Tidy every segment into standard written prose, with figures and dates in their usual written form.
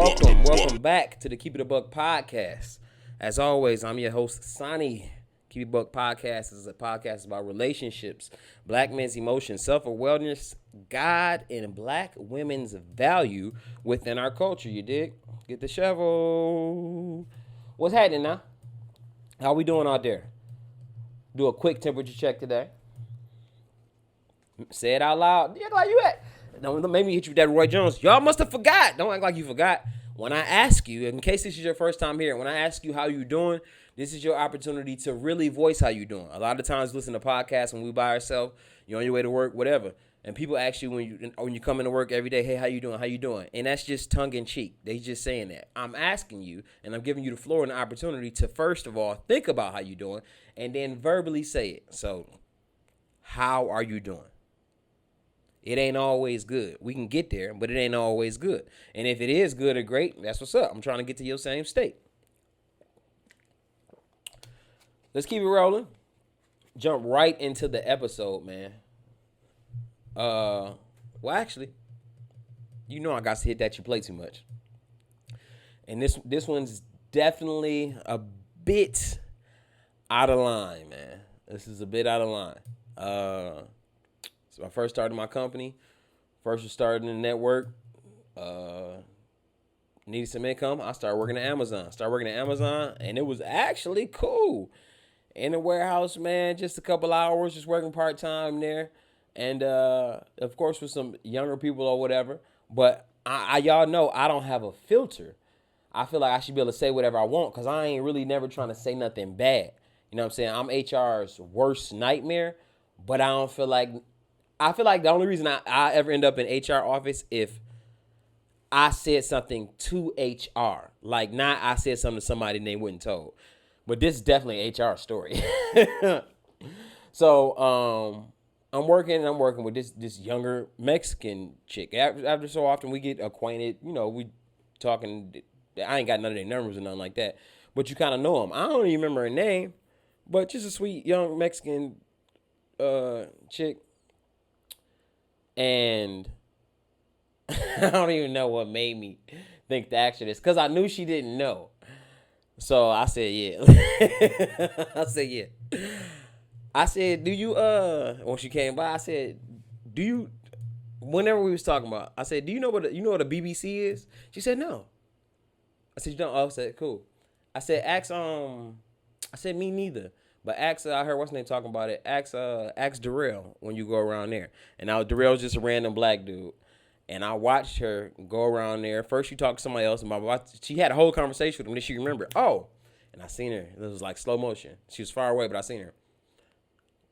welcome back to the Keep It a Buck podcast. As always, I'm your host, Sonny. Keep It a Buck podcast is a podcast about relationships, black men's emotions, self-awareness, God, and black women's value within our culture. You dig? Get the shovel. What's happening now? How we doing out there? Do a quick temperature check today. Say it out loud. You act like you at. Don't make me hit you with that Roy Jones. Y'all must have forgot. Don't act like you forgot. When I ask you, in case this is your first time here, when I ask you how you doing, this is your opportunity to really voice how you doing. A lot of times, listen to podcasts when we by ourselves, you're on your way to work, whatever, and people ask you when you come into work every day, hey, how you doing? How you doing? And that's just tongue in cheek. They just saying that. I'm asking you, and I'm giving you the floor and the opportunity to first of all think about how you doing, and then verbally say it. So, how are you doing? It ain't always good. We can get there, but it ain't always good. And if it is good or great, that's what's up. I'm trying to get to your same state. Let's keep it rolling. Jump right into the episode, man. Well, actually, you know I got to hit that you play too much. And this one's definitely a bit out of line, man. This is a bit out of line. So I first started my company, first was starting the network, needed some income. I started working at Amazon. And it was actually cool. In the warehouse, man, just a couple hours, just working part-time there. And, of course, with some younger people or whatever. But y'all know I don't have a filter. I feel like I should be able to say whatever I want because I ain't really never trying to say nothing bad. You know what I'm saying? I'm HR's worst nightmare, but I feel like the only reason I ever end up in HR office if I said something to HR. Like, not I said something to somebody and they wasn't told. But this is definitely an HR story. So, I'm working with this younger Mexican chick. After so often we get acquainted, you know, we talking. I ain't got none of their numbers or nothing like that. But you kind of know them. I don't even remember her name. But just a sweet young Mexican chick. And I don't even know what made me think to ask her this. Because I knew she didn't know. So I said, yeah. I said, do you, when she came by, I said, do you, whenever we was talking about, I said, do you know what a BBC is? She said, no. I said, you don't? Oh, I said, cool. I said, I said, me neither. But I heard what's name talking about it. Ask Darrell when you go around there. And now Darrell's just a random black dude. And I watched her go around there. First she talked to somebody else. And she had a whole conversation with him. Then she remembered. Oh. And I seen her. It was like slow motion. She was far away, but I seen her.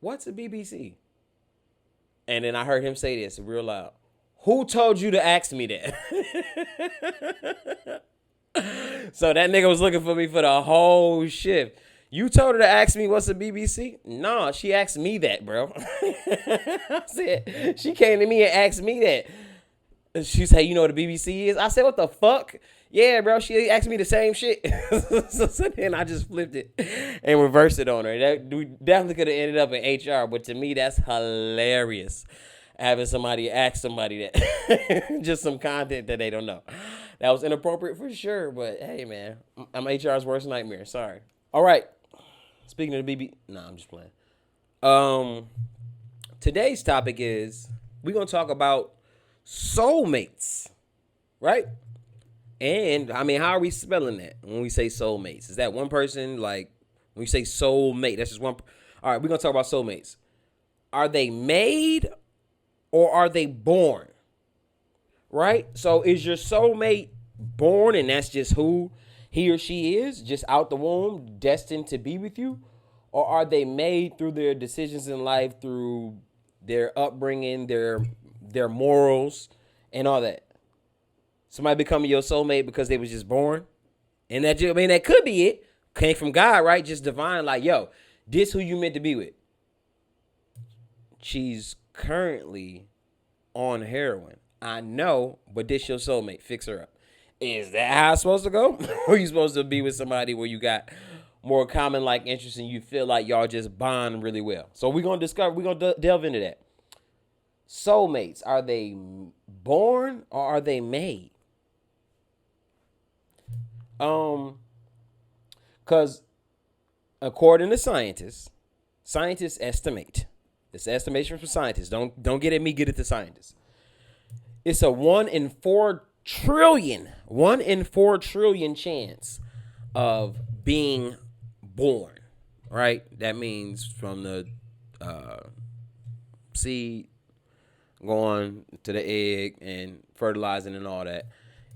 What's a BBC? And then I heard him say this real loud. Who told you to ask me that? So that nigga was looking for me for the whole shift. You told her to ask me what's a BBC? No, she asked me that, bro. I said, she came to me and asked me that. She said, you know what a BBC is? I said, what the fuck? Yeah, bro, she asked me the same shit. So then I just flipped it and reversed it on her. We definitely could have ended up in HR, but to me, that's hilarious. Having somebody ask somebody that. Just some content that they don't know. That was inappropriate for sure, but hey, man, I'm HR's worst nightmare. Sorry. All right. Speaking of the BB, I'm just playing. Today's topic is we're gonna talk about soulmates, right? And I mean, how are we spelling that when we say soulmates? Is that one person? Like when we say soulmate, that's just one. All right, we're gonna talk about soulmates. Are they made or are they born? Right? So is your soulmate born and that's just who he or she is, just out the womb, destined to be with you? Or are they made through their decisions in life, through their upbringing, their morals, and all that? Somebody becoming your soulmate because they was just born? And that could be it. Came from God, right? Just divine, like, yo, this who you meant to be with. She's currently on heroin. I know, but this your soulmate. Fix her up. Is that how it's supposed to go? Or are you supposed to be with somebody where you got more common like interests and you feel like y'all just bond really well? So we're going to delve into that. Soulmates, are they born or are they made? Um, because according to scientists estimate. It's estimation from scientists. Don't get at me, get it to scientists. It's a 1 in 4 trillion chance of being born. Right? That means from the seed going to the egg and fertilizing and all that.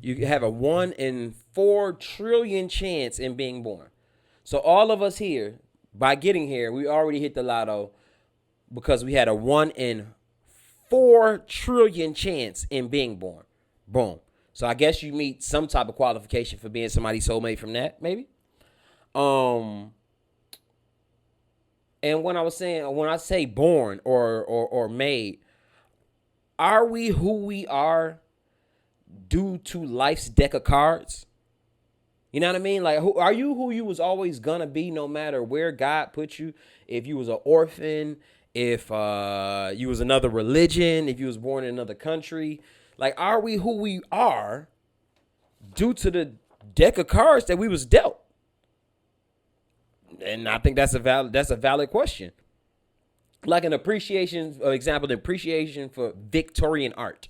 You have a 1 in 4 trillion chance in being born. So all of us here, by getting here, we already hit the lotto because we had a 1 in 4 trillion chance in being born. Boom. So I guess you meet some type of qualification for being somebody's soulmate from that, maybe. And when I say born or made, are we who we are due to life's deck of cards? You know what I mean? Like, are you who you was always gonna be, no matter where God put you? If you was an orphan, if you was another religion, if you was born in another country, like, are we who we are due to the deck of cards that we was dealt? And I think that's a valid question. Like an appreciation, for example, the appreciation for Victorian art,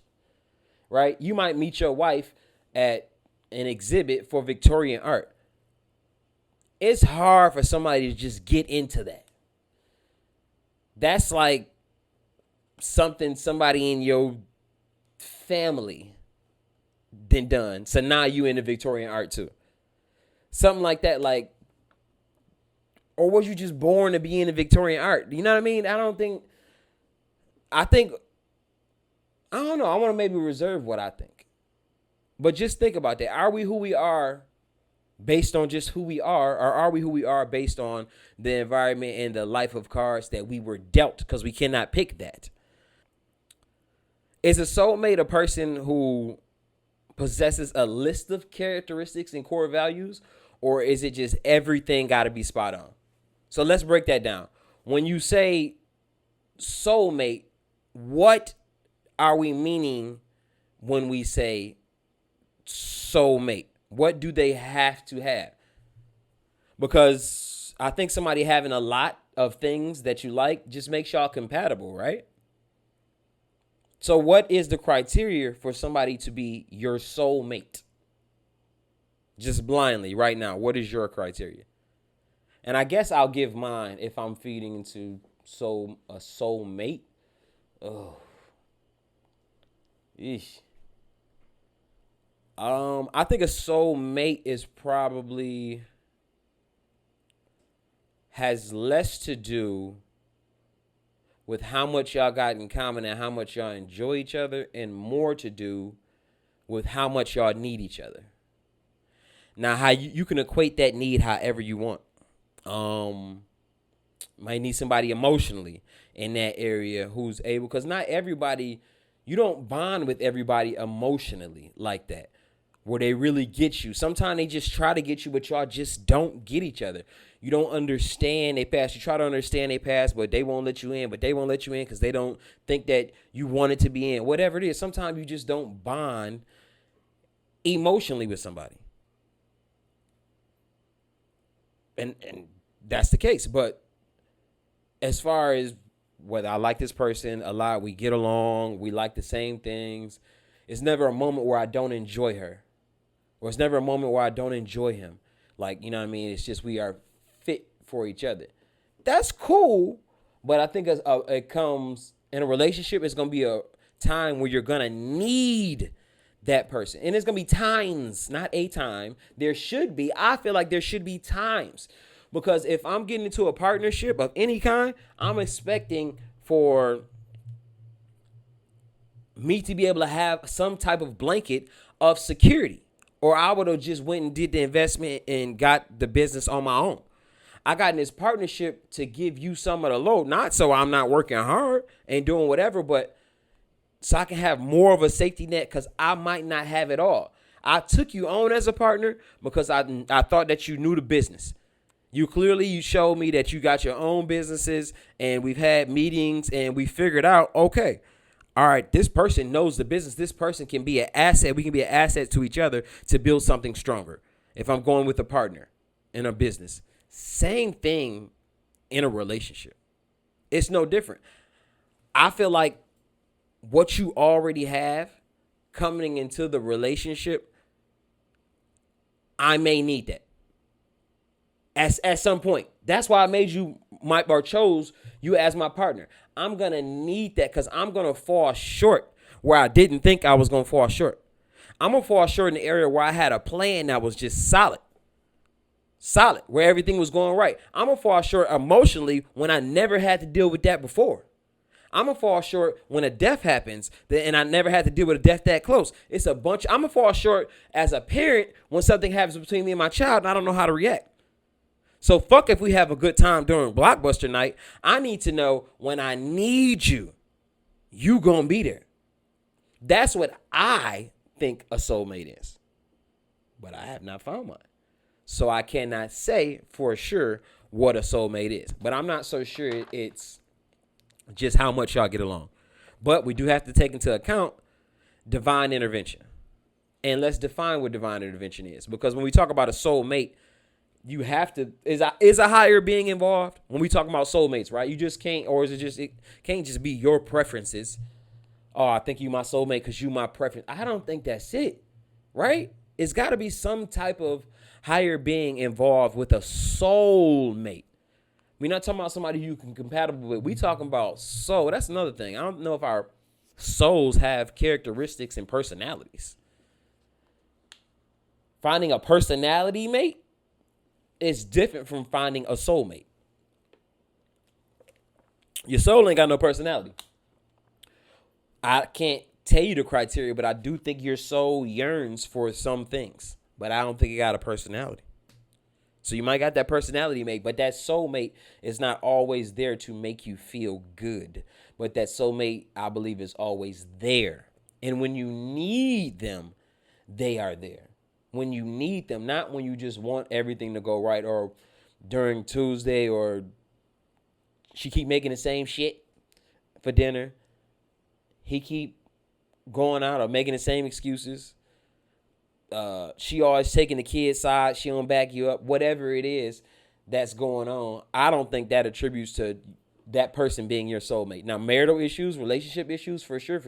right? You might meet your wife at an exhibit for Victorian art. It's hard for somebody to just get into that. That's like something somebody in your family then done. So now you into Victorian art too. Something like that, like, or was you just born to be into Victorian art? You know what I mean? I don't know. I want to maybe reserve what I think. But just think about that. Are we who we are based on just who we are, or are we who we are based on the environment and the life of cards that we were dealt? Because we cannot pick that. Is a soulmate a person who possesses a list of characteristics and core values, or is it just everything got to be spot on? So let's break that down. When you say soulmate, what are we meaning when we say soulmate? What do they have to have? Because I think somebody having a lot of things that you like just makes y'all compatible, right? So what is the criteria for somebody to be your soulmate? Just blindly right now, what is your criteria? And I guess I'll give mine if I'm feeding into a soulmate. Oh. Eesh. I think a soulmate is probably has less to do with how much y'all got in common and how much y'all enjoy each other, and more to do with how much y'all need each other. Now, how you can equate that need however you want. Might need somebody emotionally in that area who's able, because not everybody, you don't bond with everybody emotionally like that, where they really get you. Sometimes they just try to get you, but y'all just don't get each other. You don't understand their past. You try to understand their past, but they won't let you in. But they won't let you in because they don't think that you wanted to be in. Whatever it is, sometimes you just don't bond emotionally with somebody. And that's the case. But as far as whether I like this person a lot, we get along, we like the same things, it's never a moment where I don't enjoy her. Or it's never a moment where I don't enjoy him. Like, you know what I mean? It's just we are fit for each other. That's cool. But I think it comes in a relationship, it's going to be a time where you're going to need that person. And it's going to be times, not a time. I feel like there should be times. Because if I'm getting into a partnership of any kind, I'm expecting for me to be able to have some type of blanket of security. Or I would have just went and did the investment and got the business on my own. I got in this partnership to give you some of the load, not so I'm not working hard and doing whatever, but so I can have more of a safety net, because I might not have it all. I took you on as a partner because I thought that you knew the business. You showed me that you got your own businesses, and we've had meetings and we figured out, okay, all right, this person knows the business. This person can be an asset. We can be an asset to each other to build something stronger. if I'm going with a partner in a business. Same thing in a relationship. It's no different. I feel like what you already have coming into the relationship, I may need that at some point. That's why I made you or chose you as my partner. I'm going to need that because I'm going to fall short where I didn't think I was going to fall short. I'm going to fall short in the area where I had a plan that was just solid, where everything was going right. I'm going to fall short emotionally when I never had to deal with that before. I'm going to fall short when a death happens and I never had to deal with a death that close. It's a bunch. I'm going to fall short as a parent when something happens between me and my child and I don't know how to react. So fuck if we have a good time during Blockbuster night. I need to know when I need you, you gonna be there. That's what I think a soulmate is. But I have not found one. So I cannot say for sure what a soulmate is. But I'm not so sure it's just how much y'all get along. But we do have to take into account divine intervention. And let's define what divine intervention is. Because when we talk about a soulmate, you have to, is a higher being involved when we talk about soulmates, right? You just can't, or is it can't just be your preferences. Oh, I think you my soulmate because you my preference. I don't think that's it, right? It's got to be some type of higher being involved with a soulmate. We're not talking about somebody you can compatible with. We talking about soul. That's another thing. I don't know if our souls have characteristics and personalities. Finding a personality mate is different from finding a soulmate. Your soul ain't got no personality. I can't tell you the criteria, but I do think your soul yearns for some things, but I don't think it got a personality. So you might got that personality mate, but that soulmate is not always there to make you feel good. But that soulmate, I believe, is always there. And when you need them, they are there. When you need them, not when you just want everything to go right, or during Tuesday, or she keep making the same shit for dinner. He keep going out or making the same excuses. She always taking the kid's side. She don't back you up. Whatever it is that's going on, I don't think that attributes to that person being your soulmate. Now, marital issues, relationship issues, for sure.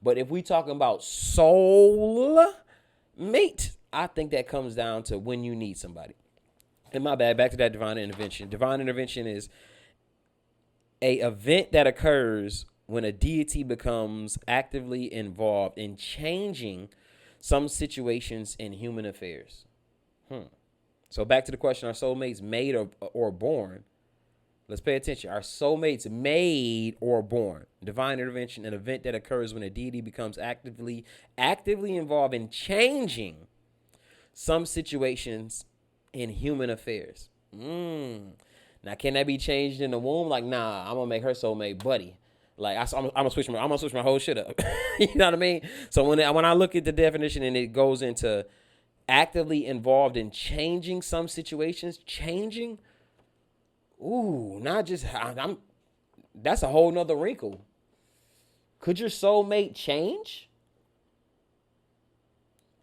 But if we talking about soul mate, I think that comes down to when you need somebody. And my bad, back to that divine intervention. Divine intervention is a event that occurs when a deity becomes actively involved in changing some situations in human affairs. So back to the question, are soulmates made or born? Let's pay attention. Are soulmates made or born? Divine intervention, an event that occurs when a deity becomes actively involved in changing some situations in human affairs. Now, can that be changed in the womb? Like, nah, I'm gonna make her soulmate buddy. Like, I'm gonna switch my whole shit up. You know what I mean? So when I look at the definition and it goes into actively involved in changing some situations, not just that's a whole nother wrinkle. Could your soulmate change?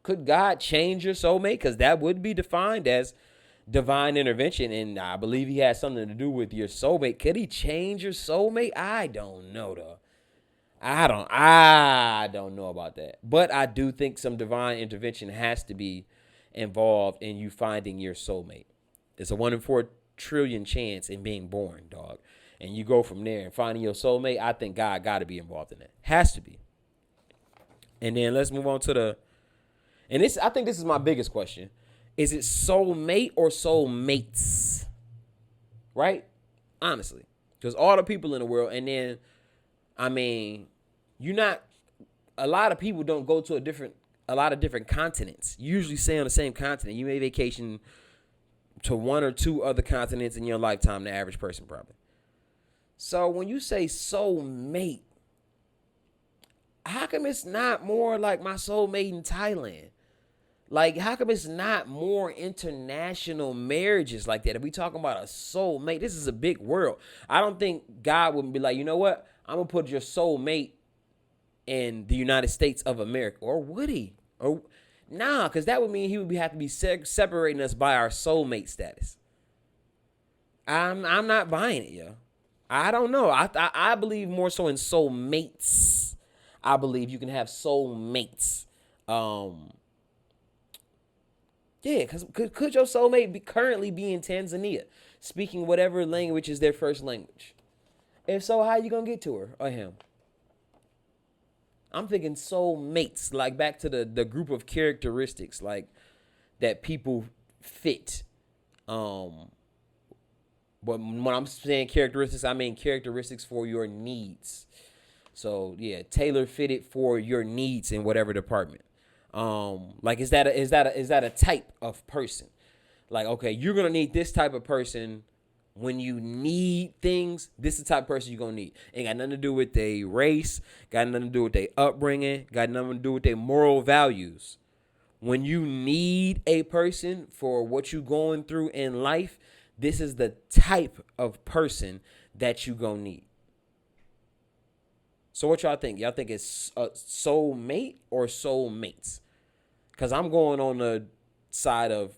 Could God change your soulmate? Because that would be defined as divine intervention, and I believe he has something to do with your soulmate. Could he change your soulmate? I don't know, though. I don't know about that. But I do think some divine intervention has to be involved in you finding your soulmate. It's a 1 in 4 trillion chance in being born, dog. And you go from there and finding your soulmate. I think God got to be involved in that. Has to be. And then let's move on to I think this is my biggest question. Is it soulmate or soulmates? Right? Honestly. Because all the people in the world, and then, I mean, a lot of people don't go to a lot of different continents. You usually stay on the same continent. You may vacation to 1 or 2 other continents in your lifetime, the average person probably. So when you say soulmate, how come it's not more like my soulmate in Thailand? Like, how come it's not more international marriages like that? If we talking about a soulmate, this is a big world. I don't think God would be like, you know what? I'm going to put your soulmate in the United States of America. Or would he? Or Nah, because that would mean he would have to be separating us by our soulmate status. I'm not buying it, yo. I don't know. I believe more so in soulmates. I believe you can have soulmates. Yeah, because could your soulmate currently be in Tanzania, speaking whatever language is their first language? If so, how you gonna get to her or him? I'm thinking soulmates, like back to the group of characteristics, like that people fit. But when I'm saying characteristics, I mean characteristics for your needs. So yeah, tailor fitted for your needs in whatever department. Like is that a type of person? Like, okay, you're gonna need this type of person when you need things. This is the type of person you're gonna need. Ain't got nothing to do with their race, got nothing to do with their upbringing, got nothing to do with their moral values. When you need a person for what you're going through in life, this is the type of person that you gonna need. So what y'all think? Y'all think it's a soulmate or soulmates? Because I'm going on the side of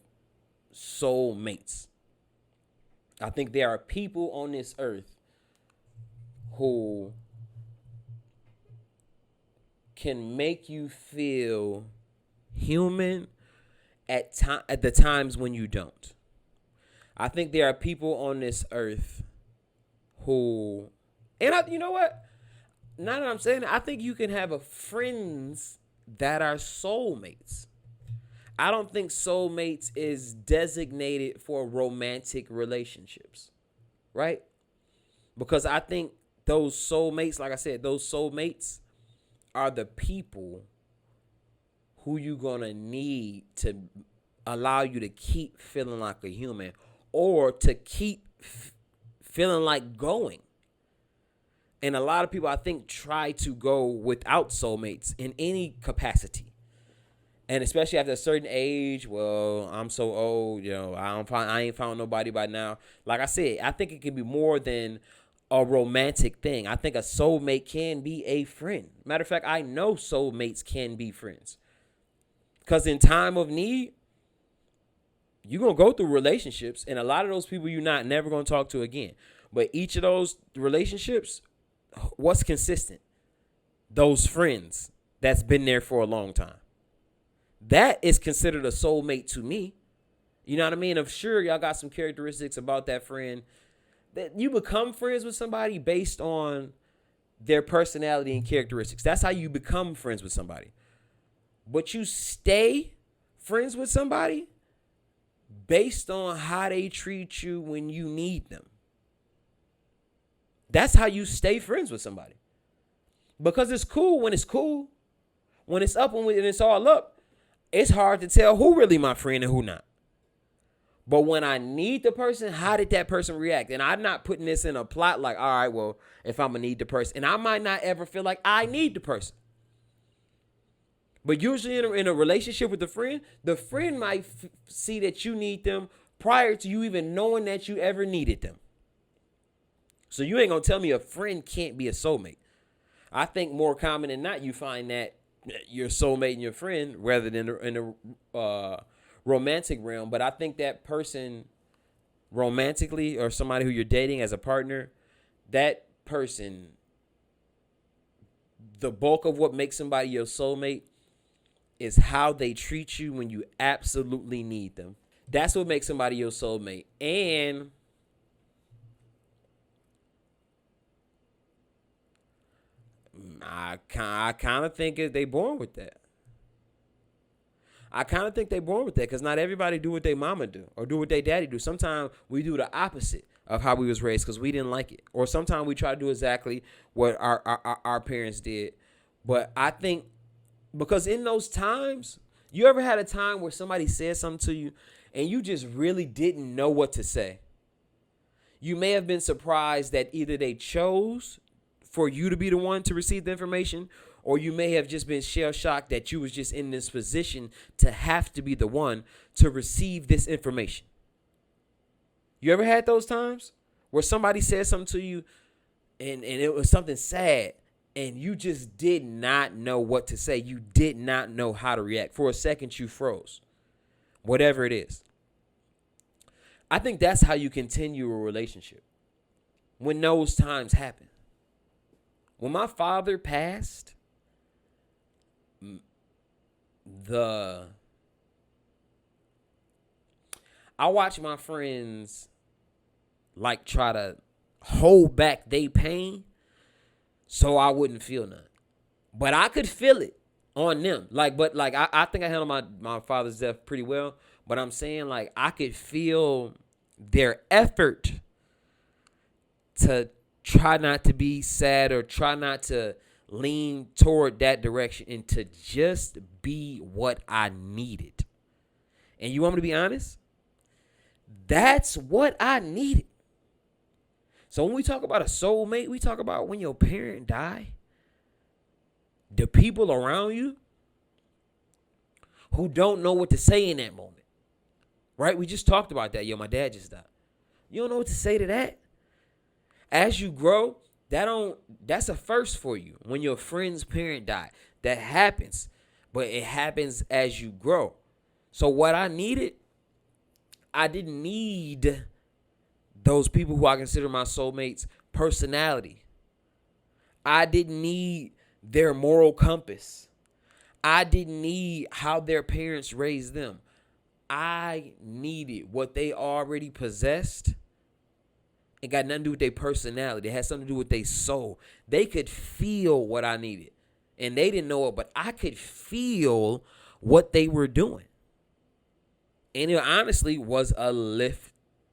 soulmates. I think there are people on this earth who can make you feel human at the times when you don't. I think there are people on this earth who, and you know what? Now that I'm saying it, I think you can have friends that are soulmates. I don't think soulmates is designated for romantic relationships, right? Because I think those soulmates, like I said, those soulmates are the people who you're going to need to allow you to keep feeling like a human or to keep feeling like going. And a lot of people, I think, try to go without soulmates in any capacity. And especially after a certain age, well, I'm so old, I ain't found nobody by now. Like I said, I think it can be more than a romantic thing. I think a soulmate can be a friend. Matter of fact, I know soulmates can be friends. Because in time of need, you're going to go through relationships, and a lot of those people you're not never going to talk to again. But each of those relationships, what's consistent? Those friends that's been there for a long time. That is considered a soulmate to me. You know what I mean? I'm sure y'all got some characteristics about that friend that you become friends with somebody based on their personality and characteristics. That's how you become friends with somebody. But you stay friends with somebody based on how they treat you when you need them. That's how you stay friends with somebody. Because it's cool when it's cool. When it's up and it's all up, it's hard to tell who really my friend and who not. But when I need the person, how did that person react? And I'm not putting this in a plot like, all right, well, if I'm going to need the person. And I might not ever feel like I need the person. But usually in a relationship with the friend might see that you need them prior to you even knowing that you ever needed them. So you ain't going to tell me a friend can't be a soulmate. I think more common than not, you find that your soulmate and your friend rather than in the romantic realm. But I think that person romantically or somebody who you're dating as a partner, that person, the bulk of what makes somebody your soulmate is how they treat you when you absolutely need them. That's what makes somebody your soulmate. And I kind of think they born with that. I kind of think they born with that because not everybody do what their mama do or do what their daddy do. Sometimes we do the opposite of how we was raised because we didn't like it. Or sometimes we try to do exactly what our parents did. But I think because in those times, you ever had a time where somebody said something to you and you just really didn't know what to say? You may have been surprised that either they chose for you to be the one to receive the information, or you may have just been shell-shocked that you was just in this position to have to be the one to receive this information. You ever had those times where somebody said something to you and it was something sad and you just did not know what to say. You did not know how to react. For a second, you froze. Whatever it is. I think that's how you continue a relationship. When those times happen. When my father passed, I watched my friends like try to hold back their pain so I wouldn't feel none. But I could feel it on them. I think I handled my father's death pretty well. But I'm saying, like, I could feel their effort to try not to be sad or try not to lean toward that direction and to just be what I needed. And you want me to be honest? That's what I needed. So when we talk about a soulmate, we talk about when your parent die. The people around you who don't know what to say in that moment. Right? We just talked about that. Yo, my dad just died. You don't know what to say to that. As you grow, that's a first for you. When your friend's parent died. That happens. But it happens as you grow. So what I needed, I didn't need those people who I consider my soulmates' personality. I didn't need their moral compass. I didn't need how their parents raised them. I needed what they already possessed. It got nothing to do with their personality. It had something to do with their soul. They could feel what I needed. And they didn't know it, but I could feel what they were doing. And it honestly was a lift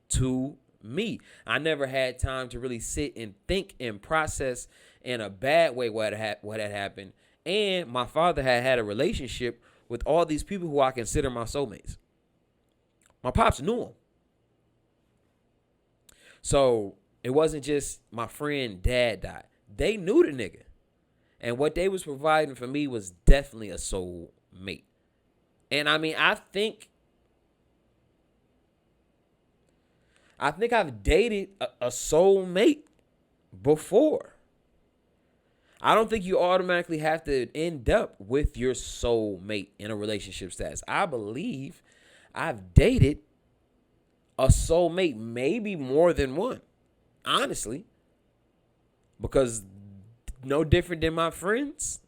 to me. I never had time to really sit and think and process in a bad way what had happened. And my father had a relationship with all these people who I consider my soulmates. My pops knew him. So it wasn't just my friend dad died. They knew the nigga. And what they was providing for me was definitely a soulmate. And I mean, I think I've dated a soulmate before. I don't think you automatically have to end up with your soulmate in a relationship status. I believe I've dated a soulmate, maybe more than one, honestly. Because no different than my friends,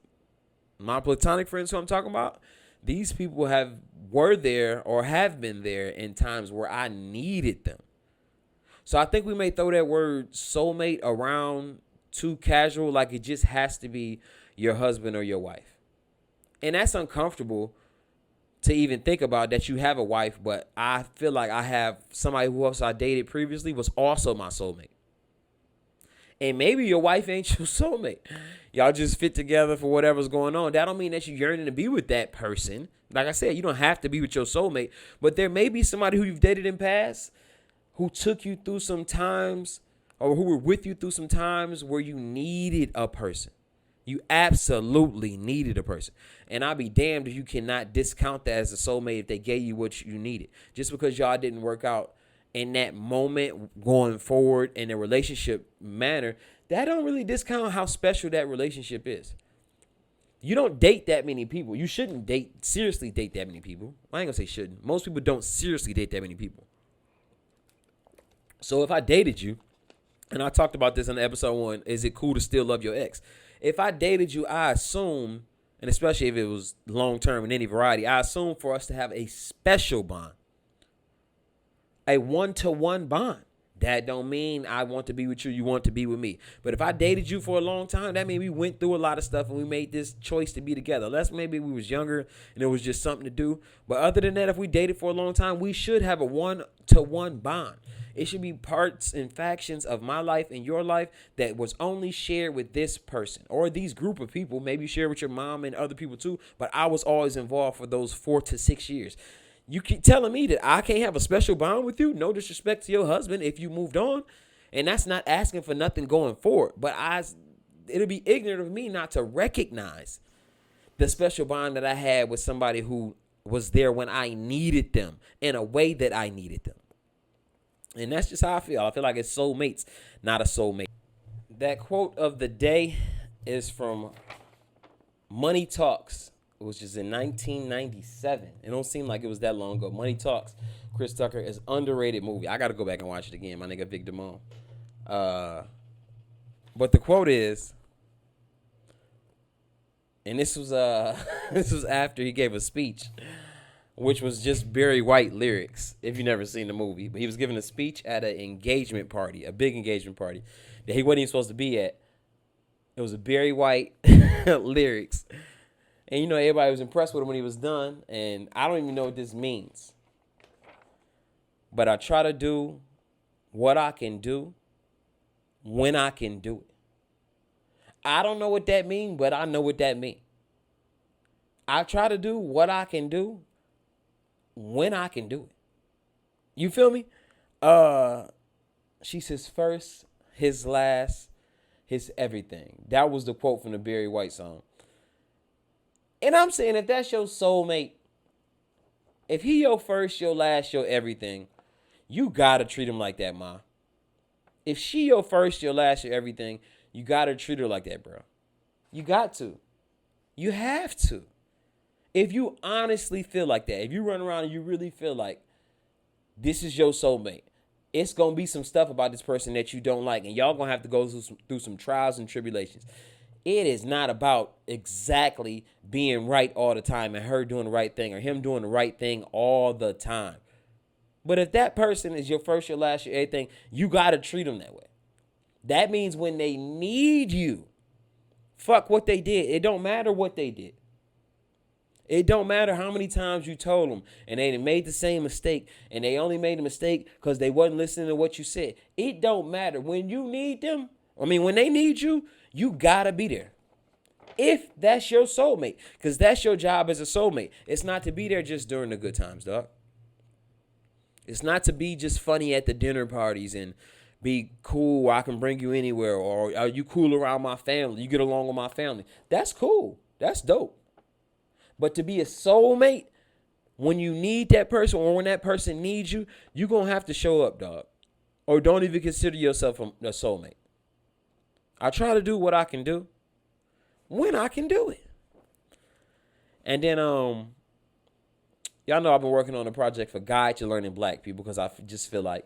my platonic friends who I'm talking about, these people were there or have been there in times where I needed them. So I think we may throw that word soulmate around too casual, like it just has to be your husband or your wife. And that's uncomfortable to even think about, that you have a wife, but I feel like I have somebody who else I dated previously was also my soulmate. And maybe your wife ain't your soulmate. Y'all just fit together for whatever's going on. That don't mean that you're yearning to be with that person. Like I said, you don't have to be with your soulmate, but there may be somebody who you've dated in past who took you through some times, or who were with you through some times where you needed a person. You absolutely needed a person. And I'll be damned if you cannot discount that as a soulmate if they gave you what you needed. Just because y'all didn't work out in that moment going forward in a relationship manner, that don't really discount how special that relationship is. You don't date that many people. You shouldn't seriously date that many people. I ain't gonna say shouldn't. Most people don't seriously date that many people. So if I dated you, and I talked about this in episode 1, is it cool to still love your ex? If I dated you, I assume, and especially if it was long-term in any variety, I assume for us to have a special bond. A one-to-one bond. That don't mean I want to be with you, you want to be with me. But if I dated you for a long time, that means we went through a lot of stuff and we made this choice to be together. Unless maybe we was younger and it was just something to do. But other than that, if we dated for a long time, we should have a one-to-one bond. It should be parts and factions of my life and your life that was only shared with this person or these group of people. Maybe share with your mom and other people too. But I was always involved for those 4 to 6 years. You keep telling me that I can't have a special bond with you? No disrespect to your husband if you moved on. And that's not asking for nothing going forward. But it'll be ignorant of me not to recognize the special bond that I had with somebody who was there when I needed them in a way that I needed them. And that's just how I feel. I feel like it's soulmates, not a soulmate. That quote of the day is from Money Talks, which is in 1997. It don't seem like it was that long ago. Money Talks, Chris Tucker, is underrated movie. I got to go back and watch it again. My nigga Vic Damone. But the quote is, and this was this was after he gave a speech, which was just Barry White lyrics. If you never seen the movie, but he was giving a speech at an engagement party, a big engagement party that he wasn't even supposed to be at. It was a Barry White lyrics. And, you know, everybody was impressed with him when he was done. And I don't even know what this means. But I try to do what I can do when I can do it. I don't know what that means, but I know what that means. I try to do what I can do when I can do it. You feel me? She's his first, his last, his everything. That was the quote from the Barry White song. And I'm saying, if that's your soulmate, if he your first, your last, your everything, you gotta treat him like that, ma. If she your first, your last, your everything, you gotta treat her like that, bro. You got to. You have to. If you honestly feel like that, if you run around and you really feel like this is your soulmate, it's going to be some stuff about this person that you don't like, and y'all going to have to go through some trials and tribulations. It is not about exactly being right all the time and her doing the right thing or him doing the right thing all the time. But if that person is your first, your last, your everything, you got to treat them that way. That means when they need you, fuck what they did. It don't matter what they did. It don't matter how many times you told them and they made the same mistake and they only made a mistake because they wasn't listening to what you said. It don't matter. When you need them, when they need you, you gotta be there. If that's your soulmate, because that's your job as a soulmate. It's not to be there just during the good times, dog. It's not to be just funny at the dinner parties and be cool. I can bring you anywhere, or are you cool around my family? You get along with my family. That's cool. That's dope. But to be a soulmate, when you need that person or when that person needs you, you're going to have to show up, dog. Or don't even consider yourself a soulmate. I try to do what I can do when I can do it. And then, y'all know I've been working on a project for Guide to Learning Black People because I just feel like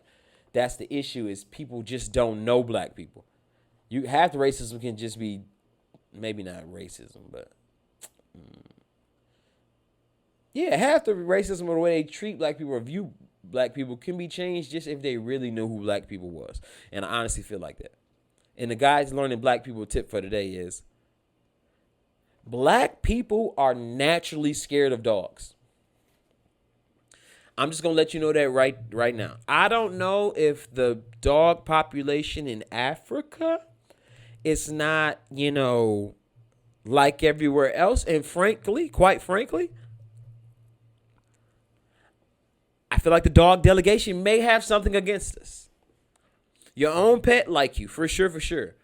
that's the issue is people just don't know black people. You half the racism can just be, maybe not racism, but... yeah, half the racism or the way they treat black people or view black people can be changed just if they really knew who black people was. And I honestly feel like that. And the Guys Learning Black People tip for today is black people are naturally scared of dogs. I'm just going to let you know that right now. I don't know if the dog population in Africa is not, like everywhere else. And quite frankly, I feel like the dog delegation may have something against us. Your own pet like you, for sure.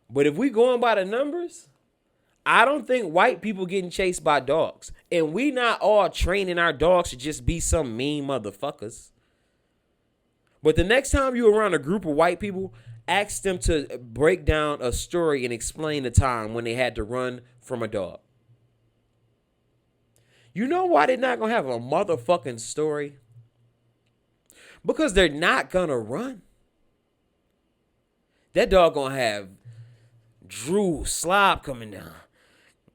But if we going by the numbers, I don't think white people getting chased by dogs. And we not all training our dogs to just be some mean motherfuckers. But the next time you around a group of white people, ask them to break down a story and explain the time when they had to run from a dog. You know why they're not going to have a motherfucking story? Because they're not going to run. That dog going to have Drew Slob coming down.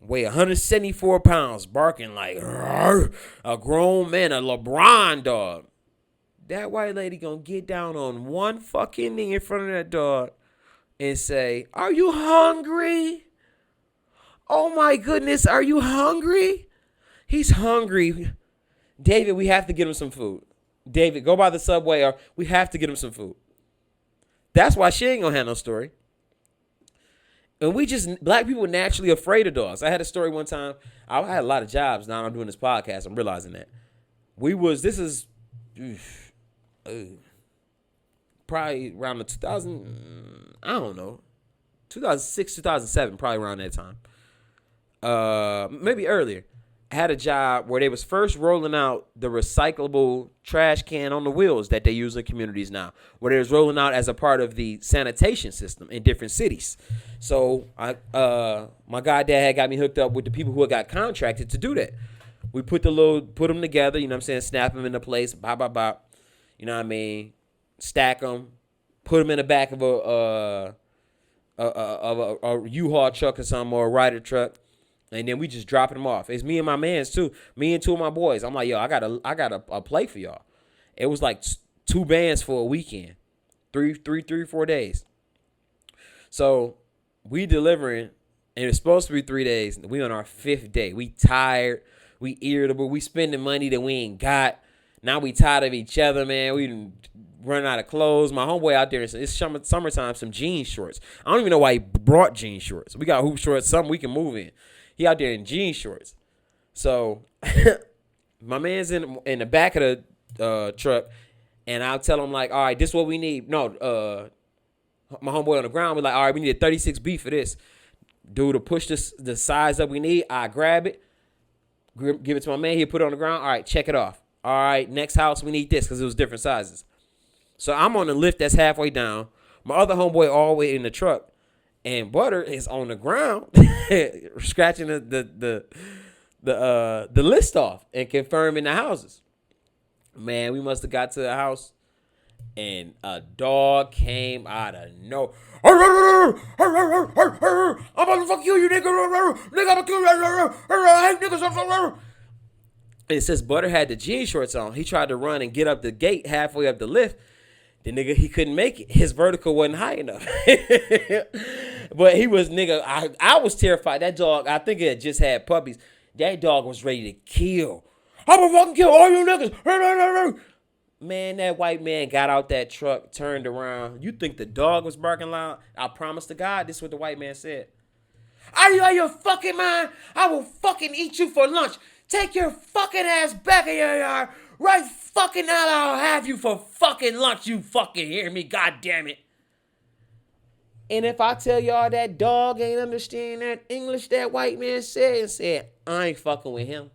Weigh 174 pounds, barking like a grown man, a LeBron dog. That white lady going to get down on one fucking knee in front of that dog and say, "Are you hungry? Oh my goodness, are you hungry? He's hungry. David, we have to get him some food. David, go by the Subway or we have to get him some food." That's why she ain't gonna have no story. And black people naturally afraid of dogs. I had a story one time. I had a lot of jobs. Now I'm doing this podcast. I'm realizing that. Probably around the 2006, 2007, probably around that time. Maybe earlier. had a job where they was first rolling out the recyclable trash can on the wheels that they use in communities now, where they was rolling out as a part of the sanitation system in different cities. So my goddad had got me hooked up with the people who had got contracted to do that. We put them together, you know what I'm saying, snap them into place, bop, bop, bop, you know what I mean, stack them, put them in the back of a U-Haul truck or something, or a Ryder truck, and then we just dropping them off. It's me and my mans too, me and two of my boys. I'm like, yo, I got a play for y'all. It was like 2 bands for a weekend, 4 days. So we delivering, and it's supposed to be 3 days. We on our 5th day. We tired. We irritable. We spending money that we ain't got. Now we tired of each other, man. We done run out of clothes. My homeboy out there, it's summertime, some jean shorts. I don't even know why he brought jean shorts. We got hoop shorts, something we can move in. He out there in jean shorts. So my man's in the back of the truck, and I'll tell him, like, all right, this is what we need. No, my homeboy on the ground, we're like, all right, we need a 36B for this. Dude, to push the size up we need, I grab it, give it to my man. He'll put it on the ground. All right, check it off. All right, next house, we need this, because it was different sizes. So I'm on the lift that's halfway down. My other homeboy all the way in the truck. And Butter is on the ground scratching the list off and confirming the houses. Man, we must have got to the house, and a dog came out of nowhere. I'm about to fuck you nigga. Nigga, I'm gonna kill you. I hate niggas. It says Butter had the jean shorts on. He tried to run and get up the gate halfway up the lift. The nigga, he couldn't make it. His vertical wasn't high enough. But he was, nigga, I was terrified. That dog, I think it had just had puppies. That dog was ready to kill. I'm gonna fucking kill all you niggas. Man, that white man got out that truck, turned around. You think the dog was barking loud? I promise to God, this is what the white man said. Are you out of your fucking mind? I will fucking eat you for lunch. Take your fucking ass back in your yard. Right fucking now, I'll have you for fucking lunch. You fucking hear me? God damn it. And if I tell y'all that dog ain't understand that English that white man said, and said, I ain't fucking with him.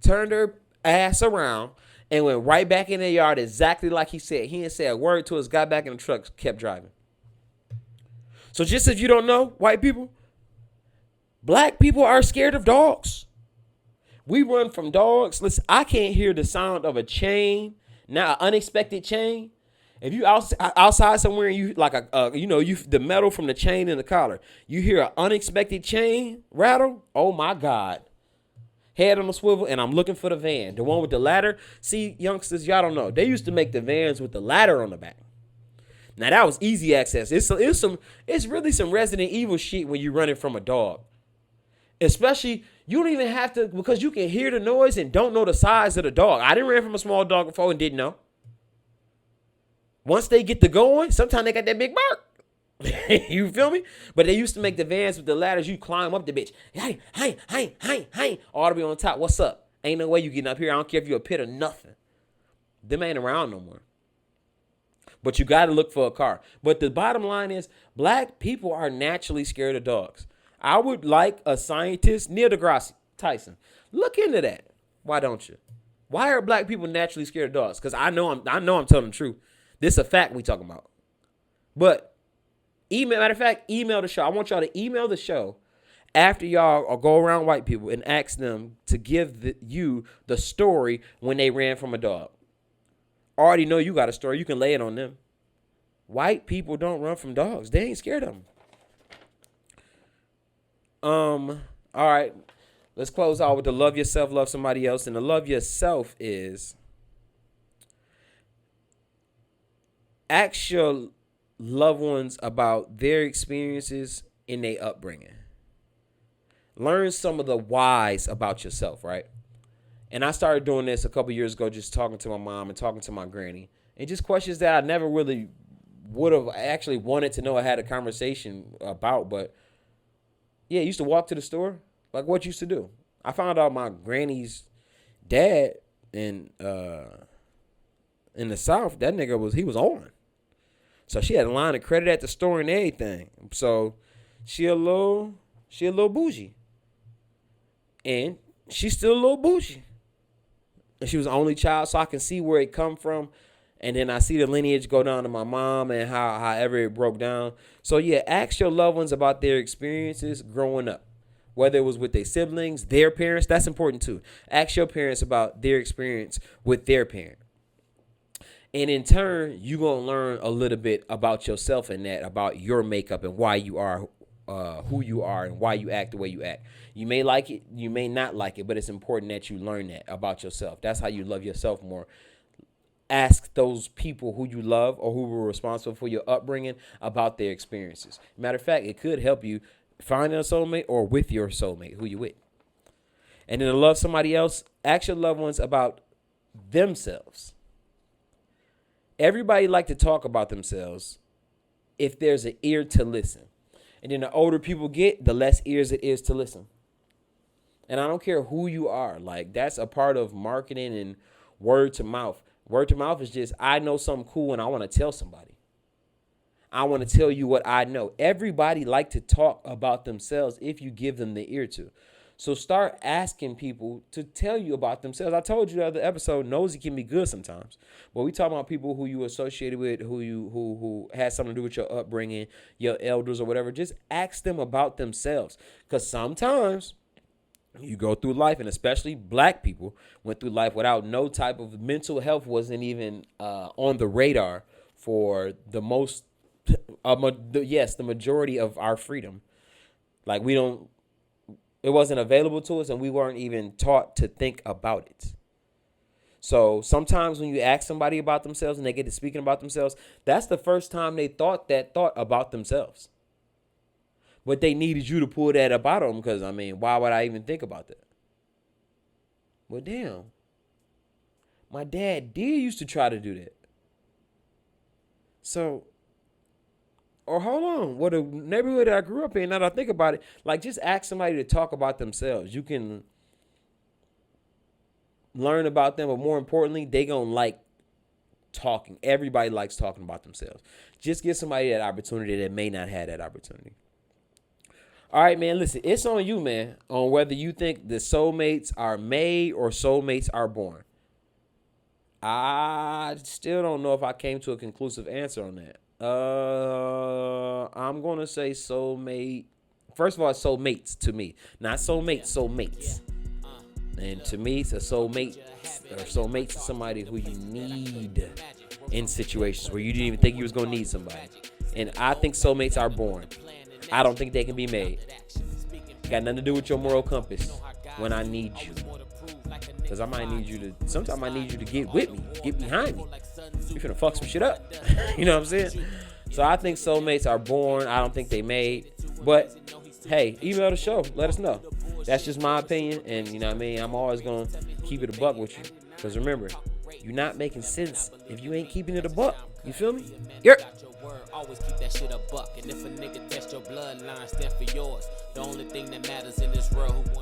Turned her ass around and went right back in the yard exactly like he said. He didn't say a word to us, got back in the truck, kept driving. So just if you don't know, white people, black people are scared of dogs. We run from dogs. Listen, I can't hear the sound of a chain. Now, an unexpected chain. If you outside somewhere and you like the metal from the chain in the collar, you hear an unexpected chain rattle. Oh my God! Head on a swivel, and I'm looking for the van, the one with the ladder. See, youngsters, y'all don't know. They used to make the vans with the ladder on the back. Now that was easy access. It's really some Resident Evil shit when you're running from a dog. Especially, you don't even have to, because you can hear the noise and don't know the size of the dog. I didn't run from a small dog before and didn't know. Once they get to going, sometimes they got that big bark. You feel me? But they used to make the vans with the ladders. You climb up the bitch. Hey. All the way on top. What's up? Ain't no way you getting up here. I don't care if you're a pit or nothing. Them ain't around no more. But you got to look for a car. But the bottom line is, black people are naturally scared of dogs. I would like a scientist, Neil deGrasse Tyson. Look into that. Why don't you? Why are black people naturally scared of dogs? Because I know I'm telling the truth. This is a fact we talking about. But matter of fact, email the show. I want y'all to email the show after y'all or go around white people and ask them to give you the story when they ran from a dog. Already know you got a story. You can lay it on them. White people don't run from dogs. They ain't scared of them. All right. Let's close out with the love yourself, love somebody else. And the love yourself is ask your loved ones about their experiences in their upbringing. Learn some of the whys about yourself, right? And I started doing this a couple years ago, just talking to my mom and talking to my granny. And just questions that I never really would have actually wanted to know I had a conversation about. But yeah, I used to walk to the store. Like, what used to do? I found out my granny's dad in the South, that nigga he was on. So she had a line of credit at the store and everything. So she a little bougie. And she's still a little bougie. And she was the only child, so I can see where it come from. And then I see the lineage go down to my mom and however it broke down. So yeah, ask your loved ones about their experiences growing up. Whether it was with their siblings, their parents, that's important too. Ask your parents about their experience with their parent. And in turn, you're going to learn a little bit about yourself and that, about your makeup and why you are who you are and why you act the way you act. You may like it, you may not like it, but it's important that you learn that about yourself. That's how you love yourself more. Ask those people who you love or who were responsible for your upbringing about their experiences. Matter of fact, it could help you find a soulmate or with your soulmate, who you with. And then to love somebody else, ask your loved ones about themselves. Everybody like to talk about themselves if there's an ear to listen. And then the older people get, the less ears it is to listen. And I don't care who you are. Like, that's a part of marketing and word to mouth. Word to mouth is just, I know something cool and I want to tell somebody. I want to tell you what I know. Everybody like to talk about themselves if you give them the ear to. So start asking people to tell you about themselves. I told you the other episode, nosy can be good sometimes. But we talk about people who you associated with, who had something to do with your upbringing, your elders or whatever. Just ask them about themselves. Because sometimes you go through life, and especially black people went through life without no type of mental health wasn't even on the radar for the most, the majority of our freedom. Like it wasn't available to us and we weren't even taught to think about it. So sometimes when you ask somebody about themselves and they get to speaking about themselves, that's the first time they thought that thought about themselves. But they needed you to pull that up out of them because, I mean, why would I even think about that? Well, damn. My dad did used to try to do that. So, or hold on. What a neighborhood that I grew up in, now that I think about it, like just ask somebody to talk about themselves. You can learn about them, but more importantly, they gonna like talking. Everybody likes talking about themselves. Just give somebody that opportunity that may not have that opportunity. All right, man, listen, it's on you, man, on whether you think the soulmates are made or soulmates are born. I still don't know if I came to a conclusive answer on that. I'm going to say soulmate. First of all, it's soulmates to me. Not soulmates, soulmates. And to me, it's a soulmate. Or soulmates is somebody who you need in situations where you didn't even think you was going to need somebody. And I think soulmates are born. I don't think they can be made. Got nothing to do with your moral compass when I need you. Because I might need you to, sometimes I need you to get with me, get behind me. You finna fuck some shit up. You know what I'm saying? So I think soulmates are born. I don't think they made. But, hey, email the show. Let us know. That's just my opinion. And, you know what I mean? I'm always going to keep it a buck with you. Because remember, you're not making sense if you ain't keeping it a buck. You feel me? Yep. Always keep that shit a buck. And if a nigga test your bloodline, stand for yours. The only thing that matters in this world, who